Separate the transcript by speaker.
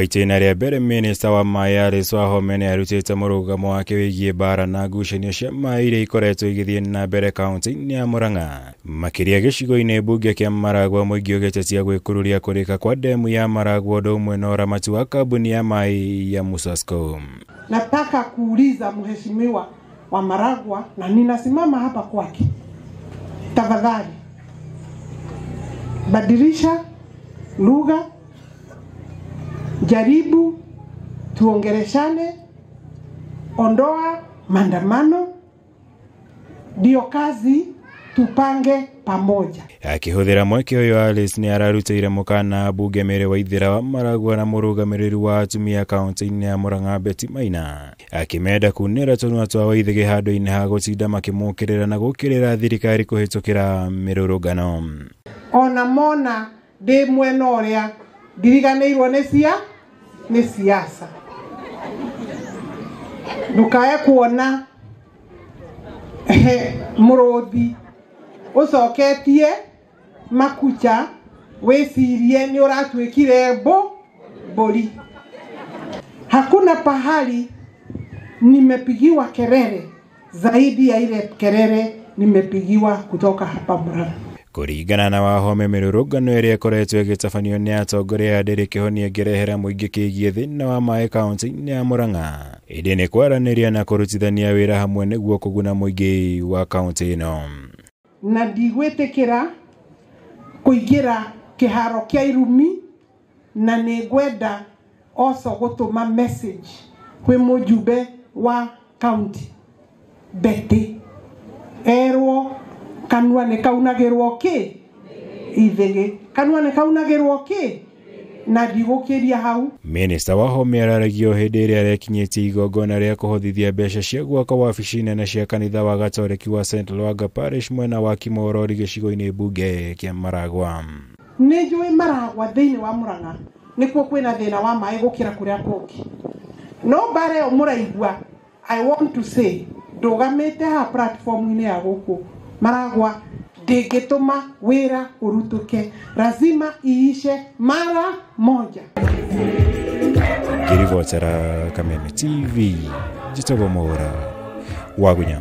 Speaker 1: Igwa-inĩ rĩa mbere Minista wa MAAI WAHOME nĩarutĩte mũrũgamo wake wĩgiĩ bara na ngucanio cia maaĩ iria ikoretwo igĩthiĩ na mbere kaunti-inĩ ya Murang'a. Makĩria gĩcigo-inĩ mbunge kĩa Maragua, mũingĩ ũgĩtetia gwĩkururia kũrĩka kwa demu ya Maragua ũndũ ũmwe na ũramati wa kambuni ya maaĩ ya Musasco.
Speaker 2: Nataka kuuliza mheshimiwa wa Maragua, na ninasimama hapa kwake, tafadhali badilisha lugha, jaribu tuongeleshane, ondoa maandamano, ndio kazi tupange pamoja. Akihũthĩra mweke ũyũ, Alice nĩararutĩire MUKANA bunge mere WAITHERA wa Maragua na mũrũgamĩrĩri wa atumia kaunti-inĩ ya Murang'a Betty Maina, akimenda kunĩra tũnua twa waithĩgi handũ-inĩ ha gũtinda makĩmũkĩrĩra na gũkĩrĩra thirikari kũhĩtũkĩra mĩrũrũngano. Ona mona ndĩ mwena ũrĩa ndiriganĩirwo nĩ siasa. Ndukae kuona mũrũthi ucoketie makucha wesirie ni ũratuĩkire mburi. Hakuna pahali nimepigiwa kelele zaidi ya ile kelele nimepigiwa kutoka hapa Murang'a. Kũringana na WAHOME, mĩrũrũngano ĩrĩa ĩkoretwo ĩgĩtabanio nĩ atongoria ndĩrĩ kĩhonia ngĩrehera mũingĩ kĩgiĩ thĩna wa maaĩ kaunti-inĩ ya Murang'a, ĩndĩ nĩ kwaranĩria na kũrutithania wĩra hamwe nĩguo kũguna mũingĩ wa kaunti ĩno. Na ndigwĩtĩkĩra kũingĩra kĩharo kĩa irumi, na nĩngwenda also gũtũma message kwĩ mũjumbe wa kaunti Betty, erwo kanua nĩ kaunagĩrwo kĩ ithĩgĩ, kanua nĩ kaunagĩrwo kĩ na ndigũkĩria hau. Minista WAHOME araragio hĩndĩ ĩrĩa arekinyĩtie igongona rĩa kũhothithia mbeca cia gwaka wabici nene cia kanitha wa Gatoreki wa St. Lwaga Parish mwena wa Kimorori gĩcigo-inĩ bunge kĩa Maragua. Nĩnjũĩ Maragua thĩinĩ wa Murang'a nĩkuo kwĩna thĩna wa maaĩ gũkĩra kũrĩa kũngĩ. No bare mũraigua, I want to say, ndũgamĩte ha platform-inĩ ya gũkũ Maragua ndĩngĩtũma wĩra ũrutũke, lazima iishe mara moja. Kirivotera Kameme TV, Jitogo Mora, Wagunya.